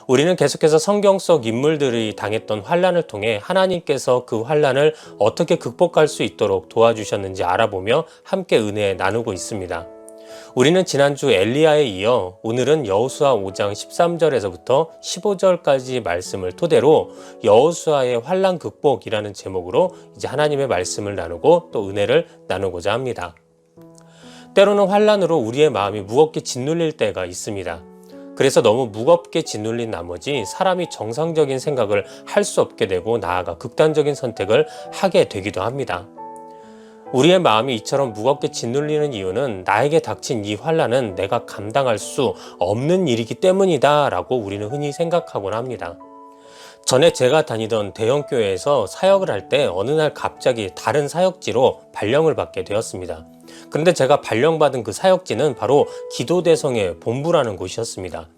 우리는 계속해서 성경 속 인물들이 당했던 환난을 통해 하나님께서 그 환난을 어떻게 극복할 수 있도록 도와주셨는지 알아보며 함께 은혜 나누고 있습니다. 우리는 지난주 엘리야에 이어 오늘은 여호수아 5장 13절에서부터 15절까지 말씀을 토대로 여호수아의 환난 극복이라는 제목으로 이제 하나님의 말씀을 나누고 또 은혜를 나누고자 합니다. 때로는 환난으로 우리의 마음이 무겁게 짓눌릴 때가 있습니다. 그래서 너무 무겁게 짓눌린 나머지 사람이 정상적인 생각을 할 수 없게 되고 나아가 극단적인 선택을 하게 되기도 합니다. 우리의 마음이 이처럼 무겁게 짓눌리는 이유는 나에게 닥친 이 환난은 내가 감당할 수 없는 일이기 때문이다 라고 우리는 흔히 생각하곤 합니다. 전에 제가 다니던 대형교회에서 사역을 할 때 어느 날 갑자기 다른 사역지로 발령을 받게 되었습니다. 그런데 제가 발령받은 그 사역지는 바로 기도대성회 본부라는 곳이었습니다.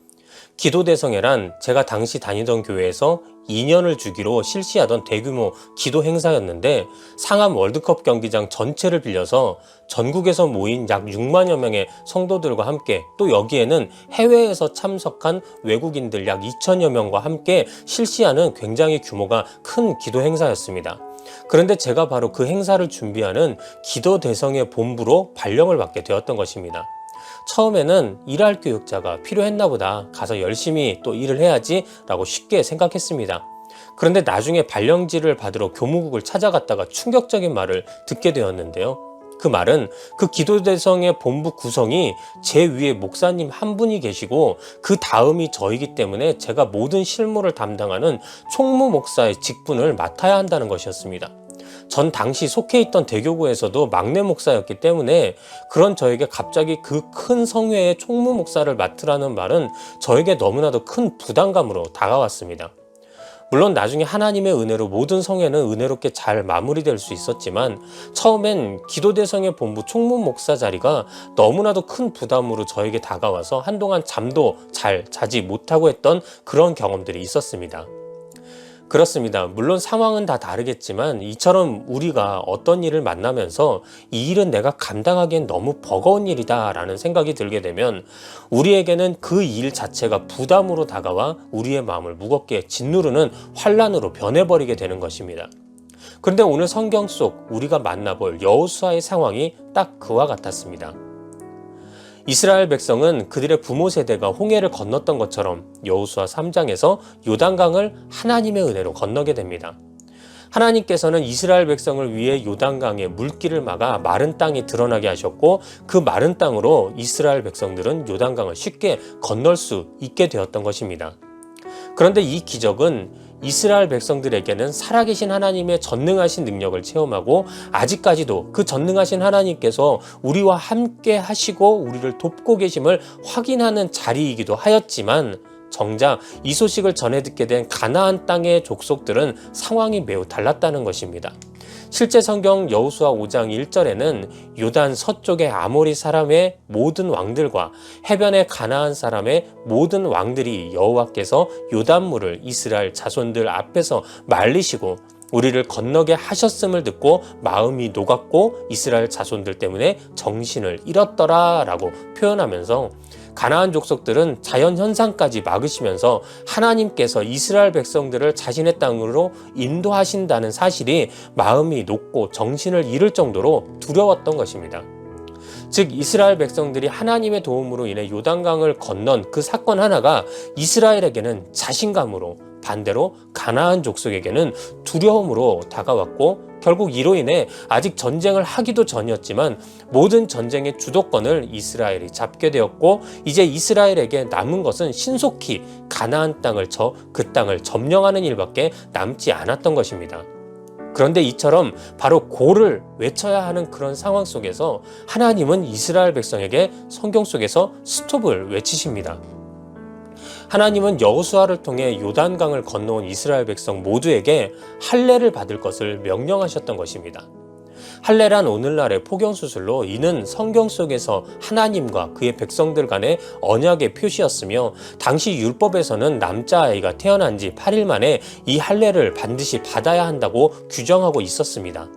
기도대성회란 제가 당시 다니던 교회에서 2년을 주기로 실시하던 대규모 기도 행사였는데 상암 월드컵 경기장 전체를 빌려서 전국에서 모인 약 6만여 명의 성도들과 함께 또 여기에는 해외에서 참석한 외국인들 약 2천여 명과 함께 실시하는 굉장히 규모가 큰 기도 행사였습니다. 그런데 제가 바로 그 행사를 준비하는 기도대성회 본부로 발령을 받게 되었던 것입니다. 처음에는 일할 교육자가 필요했나 보다, 가서 열심히 또 일을 해야지 라고 쉽게 생각했습니다. 그런데 나중에 발령지를 받으러 교무국을 찾아갔다가 충격적인 말을 듣게 되었는데요. 그 말은 그 기도대성회 본부 구성이 제 위에 목사님 한 분이 계시고 그 다음이 저이기 때문에 제가 모든 실무를 담당하는 총무 목사의 직분을 맡아야 한다는 것이었습니다. 전 당시 속해 있던 대교구에서도 막내 목사였기 때문에 그런 저에게 갑자기 그 큰 성회의 총무 목사를 맡으라는 말은 저에게 너무나도 큰 부담감으로 다가왔습니다. 물론 나중에 하나님의 은혜로 모든 성회는 은혜롭게 잘 마무리될 수 있었지만 처음엔 기도대성회 본부 총무 목사 자리가 너무나도 큰 부담으로 저에게 다가와서 한동안 잠도 잘 자지 못하고 했던 그런 경험들이 있었습니다. 그렇습니다. 물론 상황은 다 다르겠지만 이처럼 우리가 어떤 일을 만나면서 이 일은 내가 감당하기엔 너무 버거운 일이다 라는 생각이 들게 되면 우리에게는 그 일 자체가 부담으로 다가와 우리의 마음을 무겁게 짓누르는 환난으로 변해버리게 되는 것입니다. 그런데 오늘 성경 속 우리가 만나볼 여호수아의 상황이 딱 그와 같았습니다. 이스라엘 백성은 그들의 부모 세대가 홍해를 건넜던 것처럼 여호수아 3장에서 요단강을 하나님의 은혜로 건너게 됩니다. 하나님께서는 이스라엘 백성을 위해 요단강의 물길을 막아 마른 땅이 드러나게 하셨고 그 마른 땅으로 이스라엘 백성들은 요단강을 쉽게 건널 수 있게 되었던 것입니다. 그런데 이 기적은 이스라엘 백성들에게는 살아계신 하나님의 전능하신 능력을 체험하고 아직까지도 그 전능하신 하나님께서 우리와 함께 하시고 우리를 돕고 계심을 확인하는 자리이기도 하였지만 정작 이 소식을 전해 듣게 된 가나안 땅의 족속들은 상황이 매우 달랐다는 것입니다. 실제 성경 여호수아 5장 1절에는 요단 서쪽의 아모리 사람의 모든 왕들과 해변의 가나안 사람의 모든 왕들이 여호와께서 요단물을 이스라엘 자손들 앞에서 말리시고 우리를 건너게 하셨음을 듣고 마음이 녹았고 이스라엘 자손들 때문에 정신을 잃었더라 라고 표현하면서 가나안 족속들은 자연현상까지 막으시면서 하나님께서 이스라엘 백성들을 자신의 땅으로 인도하신다는 사실이 마음이 녹고 정신을 잃을 정도로 두려웠던 것입니다. 즉 이스라엘 백성들이 하나님의 도움으로 인해 요단강을 건넌 그 사건 하나가 이스라엘에게는 자신감으로 반대로 가나안 족속에게는 두려움으로 다가왔고 결국 이로 인해 아직 전쟁을 하기도 전이었지만 모든 전쟁의 주도권을 이스라엘이 잡게 되었고 이제 이스라엘에게 남은 것은 신속히 가나안 땅을 그 땅을 점령하는 일밖에 남지 않았던 것입니다. 그런데 이처럼 바로 고를 외쳐야 하는 그런 상황 속에서 하나님은 이스라엘 백성에게 성경 속에서 스톱을 외치십니다. 하나님은 여호수아를 통해 요단강을 건너온 이스라엘 백성 모두에게 할례를 받을 것을 명령하셨던 것입니다. 할례란 오늘날의 포경수술로 이는 성경 속에서 하나님과 그의 백성들 간의 언약의 표시였으며 당시 율법에서는 남자아이가 태어난 지 8일 만에 이 할례를 반드시 받아야 한다고 규정하고 있었습니다.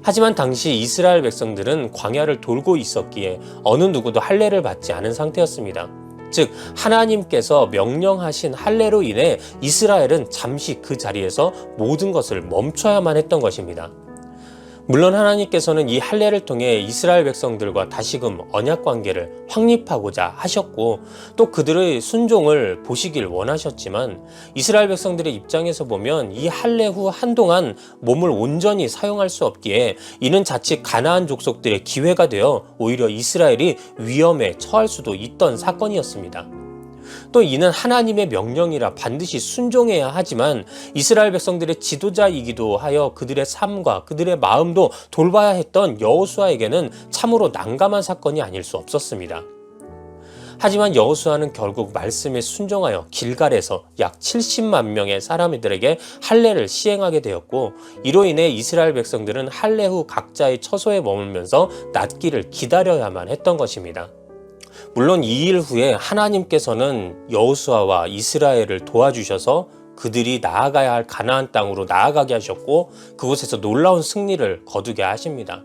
하지만 당시 이스라엘 백성들은 광야를 돌고 있었기에 어느 누구도 할례를 받지 않은 상태였습니다. 즉 하나님께서 명령하신 할례로 인해 이스라엘은 잠시 그 자리에서 모든 것을 멈춰야만 했던 것입니다. 물론 하나님께서는 이 할례를 통해 이스라엘 백성들과 다시금 언약 관계를 확립하고자 하셨고 또 그들의 순종을 보시길 원하셨지만 이스라엘 백성들의 입장에서 보면 이 할례 후 한동안 몸을 온전히 사용할 수 없기에 이는 자칫 가나안 족속들의 기회가 되어 오히려 이스라엘이 위험에 처할 수도 있던 사건이었습니다. 또 이는 하나님의 명령이라 반드시 순종해야 하지만 이스라엘 백성들의 지도자이기도 하여 그들의 삶과 그들의 마음도 돌봐야 했던 여호수아에게는 참으로 난감한 사건이 아닐 수 없었습니다. 하지만 여호수아는 결국 말씀에 순종하여 길갈에서 약 70만 명의 사람들에게 할례를 시행하게 되었고 이로 인해 이스라엘 백성들은 할례 후 각자의 처소에 머물면서 낫기를 기다려야만 했던 것입니다. 물론 이 일 후에 하나님께서는 여호수아와 이스라엘을 도와주셔서 그들이 나아가야 할 가나안 땅으로 나아가게 하셨고 그곳에서 놀라운 승리를 거두게 하십니다.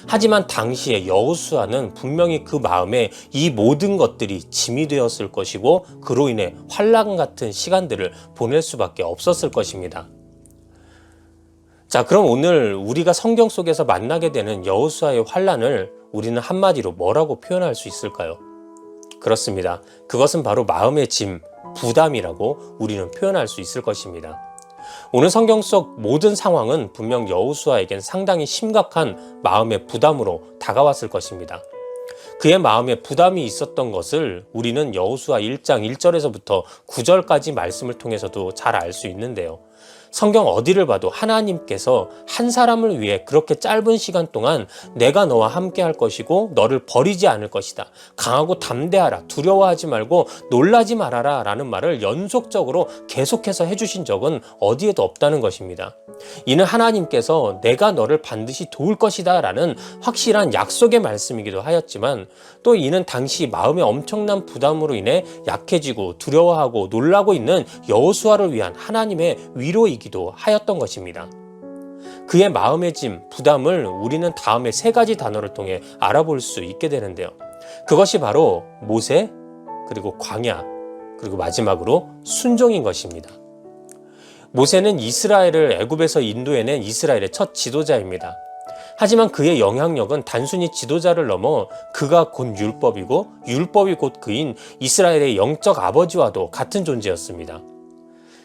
하지만 당시에 여호수아는 분명히 그 마음에 이 모든 것들이 짐이 되었을 것이고 그로 인해 환난 같은 시간들을 보낼 수밖에 없었을 것입니다. 자, 그럼 오늘 우리가 성경 속에서 만나게 되는 여호수아의 환난을 우리는 한마디로 뭐라고 표현할 수 있을까요? 그렇습니다. 그것은 바로 마음의 짐, 부담이라고 우리는 표현할 수 있을 것입니다. 오늘 성경 속 모든 상황은 분명 여호수아에겐 상당히 심각한 마음의 부담으로 다가왔을 것입니다. 그의 마음에 부담이 있었던 것을 우리는 여호수아 1장 1절에서부터 9절까지 말씀을 통해서도 잘 알 수 있는데요. 성경 어디를 봐도 하나님께서 한 사람을 위해 그렇게 짧은 시간 동안 내가 너와 함께 할 것이고 너를 버리지 않을 것이다. 강하고 담대하라. 두려워하지 말고 놀라지 말아라 라는 말을 연속적으로 계속해서 해주신 적은 어디에도 없다는 것입니다. 이는 하나님께서 내가 너를 반드시 도울 것이다 라는 확실한 약속의 말씀이기도 하였지만 또 이는 당시 마음의 엄청난 부담으로 인해 약해지고 두려워하고 놀라고 있는 여호수아를 위한 하나님의 위로이기도 하였던 것입니다. 그의 마음의 짐, 부담을 우리는 다음에 세 가지 단어를 통해 알아볼 수 있게 되는데요. 그것이 바로 모세, 그리고 광야, 그리고 마지막으로 순종인 것입니다. 모세는 이스라엘을 애굽에서 인도해낸 이스라엘의 첫 지도자입니다. 하지만 그의 영향력은 단순히 지도자를 넘어 그가 곧 율법이고 율법이 곧 그인 이스라엘의 영적 아버지와도 같은 존재였습니다.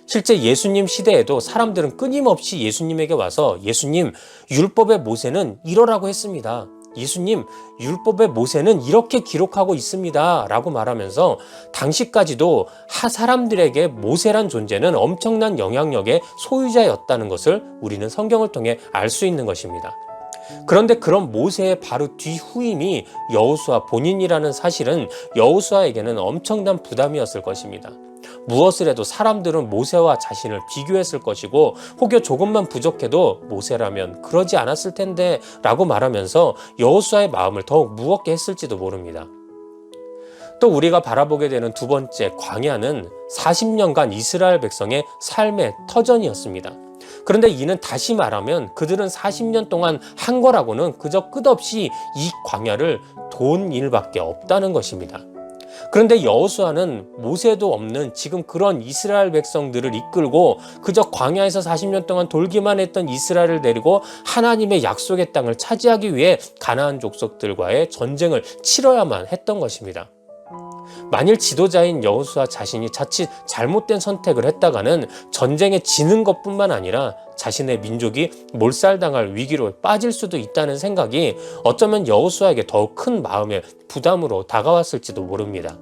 실제 예수님 시대에도 사람들은 끊임없이 예수님에게 와서 예수님, 율법의 모세는 이러라고 했습니다. 예수님, 율법의 모세는 이렇게 기록하고 있습니다. 라고 말하면서 당시까지도 사람들에게 모세란 존재는 엄청난 영향력의 소유자였다는 것을 우리는 성경을 통해 알 수 있는 것입니다. 그런데 그런 모세의 바로 뒤후임이 여호수아 본인이라는 사실은 여호수아에게는 엄청난 부담이었을 것입니다. 무엇을 해도 사람들은 모세와 자신을 비교했을 것이고 혹여 조금만 부족해도 모세라면 그러지 않았을 텐데 라고 말하면서 여호수아의 마음을 더욱 무겁게 했을지도 모릅니다. 또 우리가 바라보게 되는 두 번째 광야는 40년간 이스라엘 백성의 삶의 터전이었습니다. 그런데 이는 다시 말하면 그들은 40년 동안 한 거라고는 그저 끝없이 이 광야를 돈 일밖에 없다는 것입니다. 그런데 여호수아는 모세도 없는 지금 그런 이스라엘 백성들을 이끌고 그저 광야에서 40년 동안 돌기만 했던 이스라엘을 데리고 하나님의 약속의 땅을 차지하기 위해 가나안 족속들과의 전쟁을 치러야만 했던 것입니다. 만일 지도자인 여호수아 자신이 자칫 잘못된 선택을 했다가는 전쟁에 지는 것뿐만 아니라 자신의 민족이 몰살당할 위기로 빠질 수도 있다는 생각이 어쩌면 여호수아에게 더욱 큰 마음의 부담으로 다가왔을지도 모릅니다.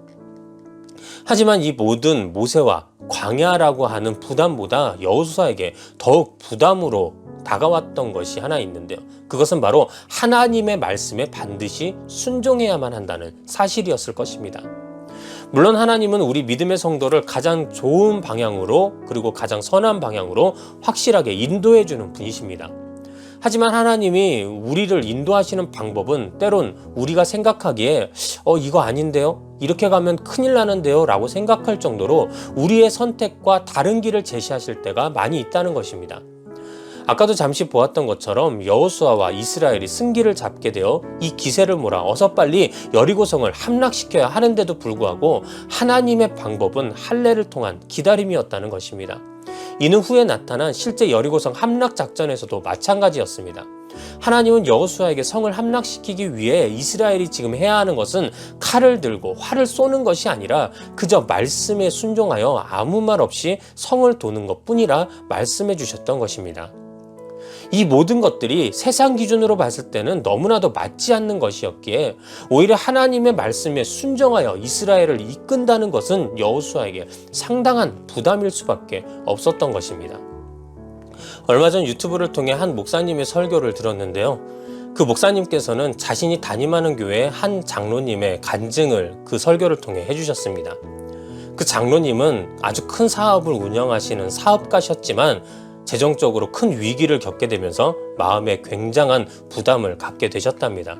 하지만 이 모든 모세와 광야라고 하는 부담보다 여호수아에게 더욱 부담으로 다가왔던 것이 하나 있는데요. 그것은 바로 하나님의 말씀에 반드시 순종해야만 한다는 사실이었을 것입니다. 물론 하나님은 우리 믿음의 성도를 가장 좋은 방향으로 그리고 가장 선한 방향으로 확실하게 인도해 주는 분이십니다. 하지만 하나님이 우리를 인도하시는 방법은 때론 우리가 생각하기에 이거 아닌데요? 이렇게 가면 큰일 나는데요? 라고 생각할 정도로 우리의 선택과 다른 길을 제시하실 때가 많이 있다는 것입니다. 아까도 잠시 보았던 것처럼 여호수아와 이스라엘이 승기를 잡게 되어 이 기세를 몰아 어서 빨리 여리고성을 함락시켜야 하는데도 불구하고 하나님의 방법은 할례를 통한 기다림이었다는 것입니다. 이는 후에 나타난 실제 여리고성 함락 작전에서도 마찬가지였습니다. 하나님은 여호수아에게 성을 함락시키기 위해 이스라엘이 지금 해야 하는 것은 칼을 들고 활을 쏘는 것이 아니라 그저 말씀에 순종하여 아무 말 없이 성을 도는 것뿐이라 말씀해 주셨던 것입니다. 이 모든 것들이 세상 기준으로 봤을 때는 너무나도 맞지 않는 것이었기에 오히려 하나님의 말씀에 순종하여 이스라엘을 이끈다는 것은 여호수아에게 상당한 부담일 수밖에 없었던 것입니다. 얼마 전 유튜브를 통해 한 목사님의 설교를 들었는데요. 그 목사님께서는 자신이 담임하는 교회의 한 장로님의 간증을 그 설교를 통해 해주셨습니다. 그 장로님은 아주 큰 사업을 운영하시는 사업가셨지만 재정적으로 큰 위기를 겪게 되면서 마음에 굉장한 부담을 갖게 되셨답니다.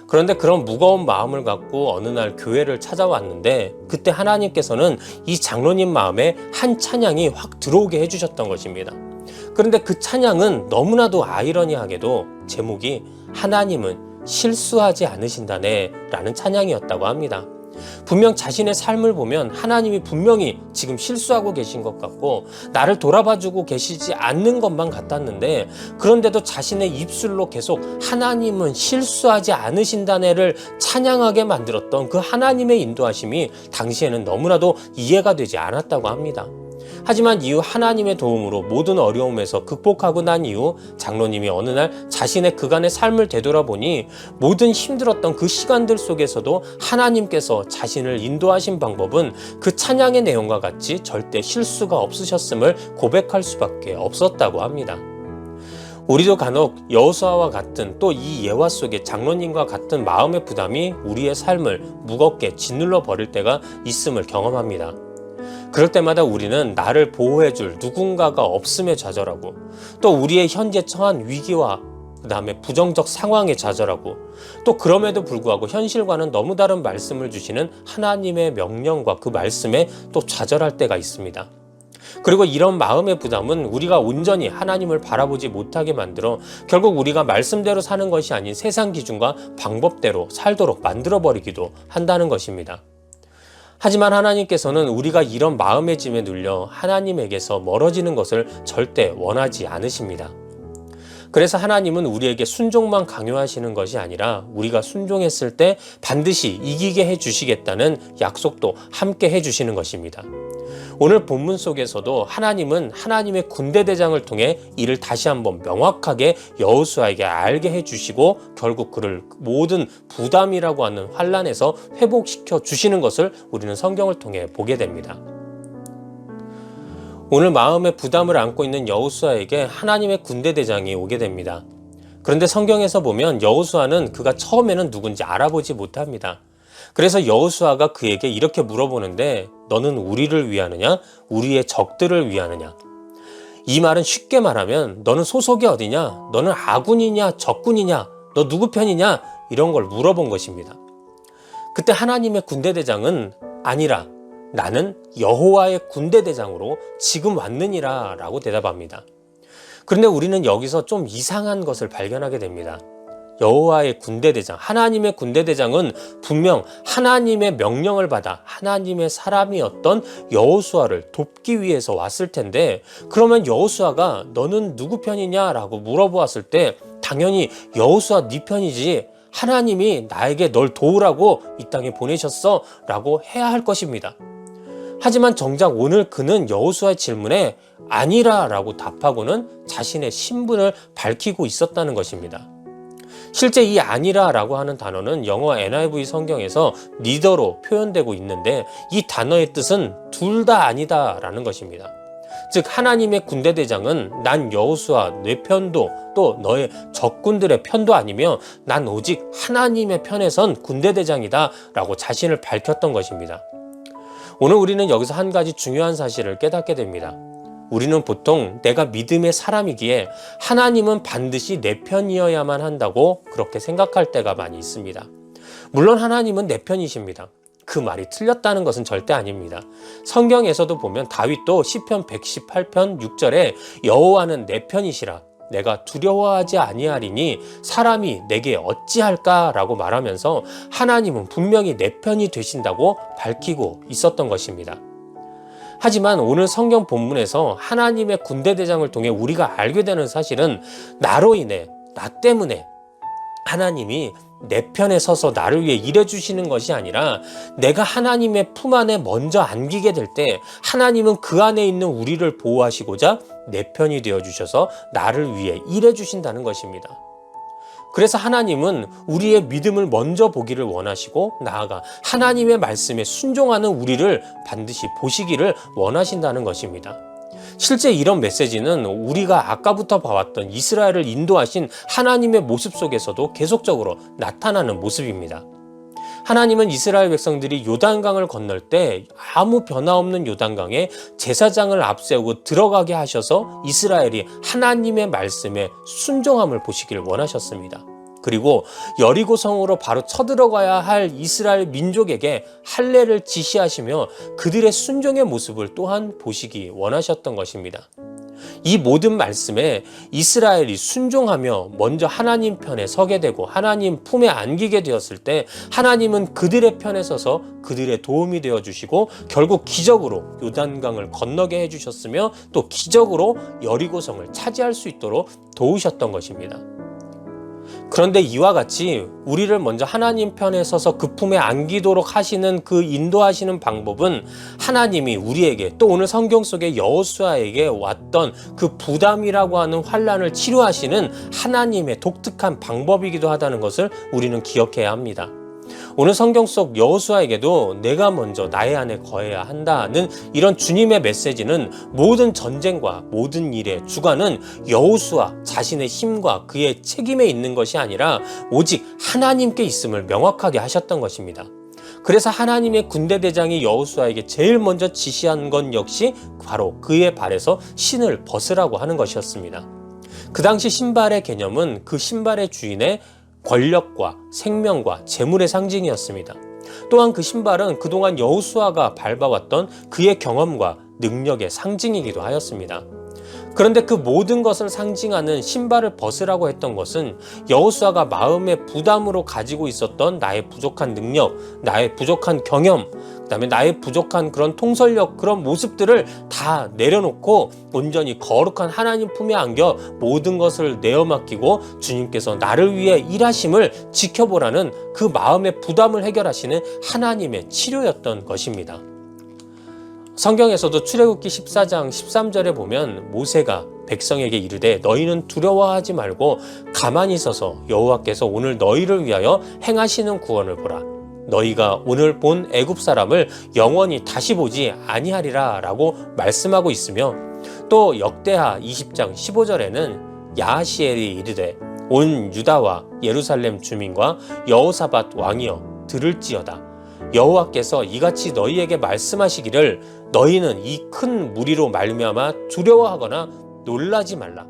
그런데 그런 무거운 마음을 갖고 어느 날 교회를 찾아왔는데 그때 하나님께서는 이 장로님 마음에 한 찬양이 확 들어오게 해주셨던 것입니다. 그런데 그 찬양은 너무나도 아이러니하게도 제목이 하나님은 실수하지 않으신다네 라는 찬양이었다고 합니다. 분명 자신의 삶을 보면 하나님이 분명히 지금 실수하고 계신 것 같고 나를 돌아봐주고 계시지 않는 것만 같았는데 그런데도 자신의 입술로 계속 하나님은 실수하지 않으신다네를 찬양하게 만들었던 그 하나님의 인도하심이 당시에는 너무나도 이해가 되지 않았다고 합니다. 하지만 이후 하나님의 도움으로 모든 어려움에서 극복하고 난 이후 장로님이 어느 날 자신의 그간의 삶을 되돌아보니 모든 힘들었던 그 시간들 속에서도 하나님께서 자신을 인도하신 방법은 그 찬양의 내용과 같이 절대 실수가 없으셨음을 고백할 수밖에 없었다고 합니다. 우리도 간혹 여호수아와 같은 또 이 예화 속에 장로님과 같은 마음의 부담이 우리의 삶을 무겁게 짓눌러 버릴 때가 있음을 경험합니다. 그럴 때마다 우리는 나를 보호해줄 누군가가 없음에 좌절하고 또 우리의 현재 처한 위기와 그 다음에 부정적 상황에 좌절하고 또 그럼에도 불구하고 현실과는 너무 다른 말씀을 주시는 하나님의 명령과 그 말씀에 또 좌절할 때가 있습니다. 그리고 이런 마음의 부담은 우리가 온전히 하나님을 바라보지 못하게 만들어 결국 우리가 말씀대로 사는 것이 아닌 세상 기준과 방법대로 살도록 만들어버리기도 한다는 것입니다. 하지만 하나님께서는 우리가 이런 마음의 짐에 눌려 하나님에게서 멀어지는 것을 절대 원하지 않으십니다. 그래서 하나님은 우리에게 순종만 강요하시는 것이 아니라 우리가 순종했을 때 반드시 이기게 해주시겠다는 약속도 함께 해주시는 것입니다. 오늘 본문 속에서도 하나님은 하나님의 군대대장을 통해 이를 다시 한번 명확하게 여호수아에게 알게 해주시고 결국 그를 모든 부담이라고 하는 환난에서 회복시켜 주시는 것을 우리는 성경을 통해 보게 됩니다. 오늘 마음의 부담을 안고 있는 여호수아에게 하나님의 군대대장이 오게 됩니다. 그런데 성경에서 보면 여호수아는 그가 처음에는 누군지 알아보지 못합니다. 그래서 여호수아가 그에게 이렇게 물어보는데 너는 우리를 위하느냐? 우리의 적들을 위하느냐? 이 말은 쉽게 말하면 너는 소속이 어디냐? 너는 아군이냐? 적군이냐? 너 누구 편이냐? 이런 걸 물어본 것입니다. 그때 하나님의 군대대장은 아니라 나는 여호와의 군대대장으로 지금 왔느니라 라고 대답합니다. 그런데 우리는 여기서 좀 이상한 것을 발견하게 됩니다. 여호와의 군대대장, 하나님의 군대대장은 분명 하나님의 명령을 받아 하나님의 사람이었던 여호수아를 돕기 위해서 왔을 텐데 그러면 여호수아가 너는 누구 편이냐라고 물어보았을 때 당연히 여호수아 네 편이지 하나님이 나에게 널 도우라고 이 땅에 보내셨어 라고 해야 할 것입니다. 하지만 정작 오늘 그는 여호수아의 질문에 아니라 라고 답하고는 자신의 신분을 밝히고 있었다는 것입니다. 실제 이 아니라 라고 하는 단어는 영어 NIV 성경에서 리더로 표현되고 있는데 이 단어의 뜻은 둘 다 아니다 라는 것입니다. 즉 하나님의 군대대장은 난 여호수아 내 편도 또 너의 적군들의 편도 아니며 난 오직 하나님의 편에 선 군대대장이다 라고 자신을 밝혔던 것입니다. 오늘 우리는 여기서 한 가지 중요한 사실을 깨닫게 됩니다. 우리는 보통 내가 믿음의 사람이기에 하나님은 반드시 내 편이어야만 한다고 그렇게 생각할 때가 많이 있습니다. 물론 하나님은 내 편이십니다. 그 말이 틀렸다는 것은 절대 아닙니다. 성경에서도 보면 다윗도 시편 118편 6절에 여호와는 내 편이시라 내가 두려워하지 아니하리니 사람이 내게 어찌할까라고 말하면서 하나님은 분명히 내 편이 되신다고 밝히고 있었던 것입니다. 하지만 오늘 성경 본문에서 하나님의 군대대장을 통해 우리가 알게 되는 사실은 나로 인해, 나 때문에 하나님이 내 편에 서서 나를 위해 일해주시는 것이 아니라 내가 하나님의 품 안에 먼저 안기게 될 때 하나님은 그 안에 있는 우리를 보호하시고자 내 편이 되어주셔서 나를 위해 일해주신다는 것입니다. 그래서 하나님은 우리의 믿음을 먼저 보기를 원하시고 나아가 하나님의 말씀에 순종하는 우리를 반드시 보시기를 원하신다는 것입니다. 실제 이런 메시지는 우리가 아까부터 봐왔던 이스라엘을 인도하신 하나님의 모습 속에서도 계속적으로 나타나는 모습입니다. 하나님은 이스라엘 백성들이 요단강을 건널 때 아무 변화 없는 요단강에 제사장을 앞세우고 들어가게 하셔서 이스라엘이 하나님의 말씀에 순종함을 보시길 원하셨습니다. 그리고 여리고 성으로 바로 쳐들어가야 할 이스라엘 민족에게 할례를 지시하시며 그들의 순종의 모습을 또한 보시기 원하셨던 것입니다. 이 모든 말씀에 이스라엘이 순종하며 먼저 하나님 편에 서게 되고 하나님 품에 안기게 되었을 때 하나님은 그들의 편에 서서 그들의 도움이 되어 주시고 결국 기적으로 요단강을 건너게 해주셨으며 또 기적으로 여리고성을 차지할 수 있도록 도우셨던 것입니다. 그런데 이와 같이 우리를 먼저 하나님 편에 서서 그 품에 안기도록 하시는 그 인도하시는 방법은 하나님이 우리에게 또 오늘 성경 속에 여호수아에게 왔던 그 부담이라고 하는 환난을 치료하시는 하나님의 독특한 방법이기도 하다는 것을 우리는 기억해야 합니다. 오늘 성경 속 여호수아에게도 내가 먼저 나의 안에 거해야 한다는 이런 주님의 메시지는 모든 전쟁과 모든 일의 주관은 여호수아 자신의 힘과 그의 책임에 있는 것이 아니라 오직 하나님께 있음을 명확하게 하셨던 것입니다. 그래서 하나님의 군대대장이 여호수아에게 제일 먼저 지시한 건 역시 바로 그의 발에서 신을 벗으라고 하는 것이었습니다. 그 당시 신발의 개념은 그 신발의 주인의 권력과 생명과 재물의 상징이었습니다. 또한 그 신발은 그동안 여호수아가 밟아왔던 그의 경험과 능력의 상징이기도 하였습니다. 그런데 그 모든 것을 상징하는 신발을 벗으라고 했던 것은 여호수아가 마음의 부담으로 가지고 있었던 나의 부족한 능력, 나의 부족한 경험, 그다음에 나의 부족한 그런 통솔력, 그런 모습들을 다 내려놓고 온전히 거룩한 하나님 품에 안겨 모든 것을 내어 맡기고 주님께서 나를 위해 일하심을 지켜보라는 그 마음의 부담을 해결하시는 하나님의 치료였던 것입니다. 성경에서도 출애굽기 14장 13절에 보면 모세가 백성에게 이르되 너희는 두려워하지 말고 가만히 서서 여호와께서 오늘 너희를 위하여 행하시는 구원을 보라. 너희가 오늘 본 애굽 사람을 영원히 다시 보지 아니하리라 라고 말씀하고 있으며 또 역대하 20장 15절에는 야하시엘이 이르되 온 유다와 예루살렘 주민과 여호사밧 왕이여 들을지어다. 여호와께서 이같이 너희에게 말씀하시기를 너희는 이 큰 무리로 말미암아 두려워하거나 놀라지 말라.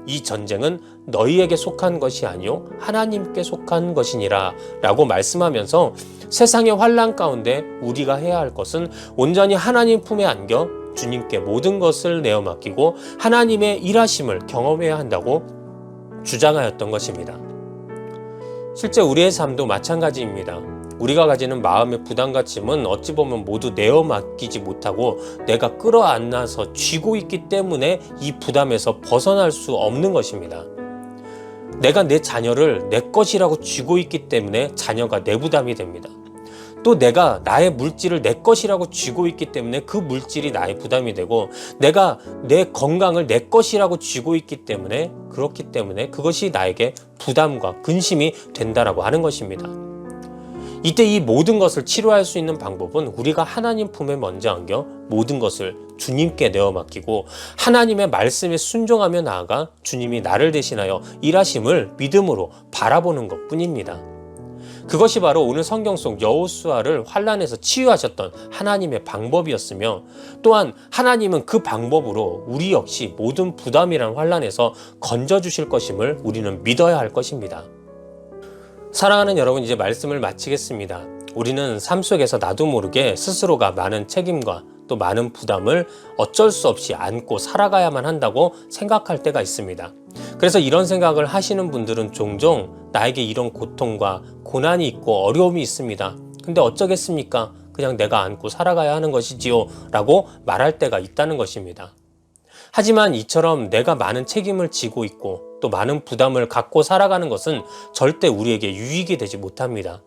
이 전쟁은 너희에게 속한 것이 아니요 하나님께 속한 것이니라 라고 말씀하면서 세상의 환난 가운데 우리가 해야 할 것은 온전히 하나님 품에 안겨 주님께 모든 것을 내어 맡기고 하나님의 일하심을 경험해야 한다고 주장하였던 것입니다. 실제 우리의 삶도 마찬가지입니다. 우리가 가지는 마음의 부담과 짐은 어찌 보면 모두 내어 맡기지 못하고 내가 끌어안아서 쥐고 있기 때문에 이 부담에서 벗어날 수 없는 것입니다. 내가 내 자녀를 내 것이라고 쥐고 있기 때문에 자녀가 내 부담이 됩니다. 또 내가 나의 물질을 내 것이라고 쥐고 있기 때문에 그 물질이 나의 부담이 되고 내가 내 건강을 내 것이라고 쥐고 있기 때문에 그렇기 때문에 그것이 나에게 부담과 근심이 된다라고 하는 것입니다. 이때 이 모든 것을 치료할 수 있는 방법은 우리가 하나님 품에 먼저 안겨 모든 것을 주님께 내어 맡기고 하나님의 말씀에 순종하며 나아가 주님이 나를 대신하여 일하심을 믿음으로 바라보는 것뿐입니다. 그것이 바로 오늘 성경 속 여호수아를 환난에서 치유하셨던 하나님의 방법이었으며 또한 하나님은 그 방법으로 우리 역시 모든 부담이란 환난에서 건져주실 것임을 우리는 믿어야 할 것입니다. 사랑하는 여러분, 이제 말씀을 마치겠습니다. 우리는 삶 속에서 나도 모르게 스스로가 많은 책임과 또 많은 부담을 어쩔 수 없이 안고 살아가야만 한다고 생각할 때가 있습니다. 그래서 이런 생각을 하시는 분들은 종종 나에게 이런 고통과 고난이 있고 어려움이 있습니다. 근데 어쩌겠습니까? 그냥 내가 안고 살아가야 하는 것이지요 라고 말할 때가 있다는 것입니다. 하지만 이처럼 내가 많은 책임을 지고 있고 또 많은 부담을 갖고 살아가는 것은 절대 우리에게 유익이 되지 못합니다.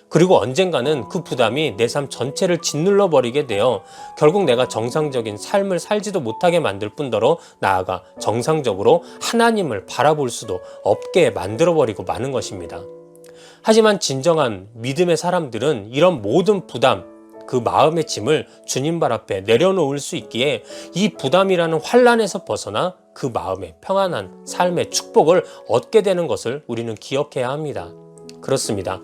그리고 언젠가는 그 부담이 내 삶 전체를 짓눌러 버리게 되어 결국 내가 정상적인 삶을 살지도 못하게 만들 뿐더러 나아가 정상적으로 하나님을 바라볼 수도 없게 만들어 버리고 마는 것입니다. 하지만 진정한 믿음의 사람들은 이런 모든 부담, 그 마음의 짐을 주님 발 앞에 내려놓을 수 있기에 이 부담이라는 환난에서 벗어나 그 마음의 평안한 삶의 축복을 얻게 되는 것을 우리는 기억해야 합니다. 그렇습니다.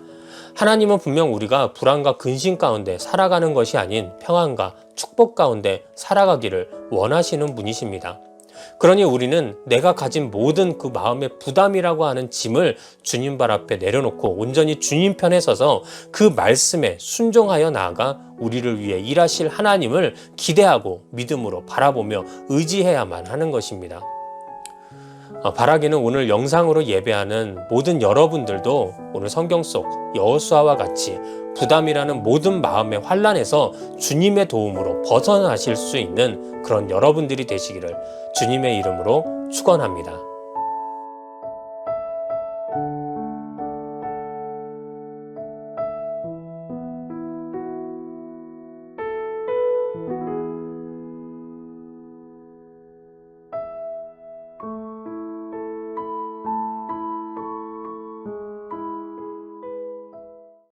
하나님은 분명 우리가 불안과 근심 가운데 살아가는 것이 아닌 평안과 축복 가운데 살아가기를 원하시는 분이십니다. 그러니 우리는 내가 가진 모든 그 마음의 부담이라고 하는 짐을 주님 발 앞에 내려놓고 온전히 주님 편에 서서 그 말씀에 순종하여 나아가 우리를 위해 일하실 하나님을 기대하고 믿음으로 바라보며 의지해야만 하는 것입니다. 바라기는 오늘 영상으로 예배하는 모든 여러분들도 오늘 성경 속 여호수아와 같이 부담이라는 모든 마음의 환난에서 주님의 도움으로 벗어나실 수 있는 그런 여러분들이 되시기를 주님의 이름으로 축원합니다.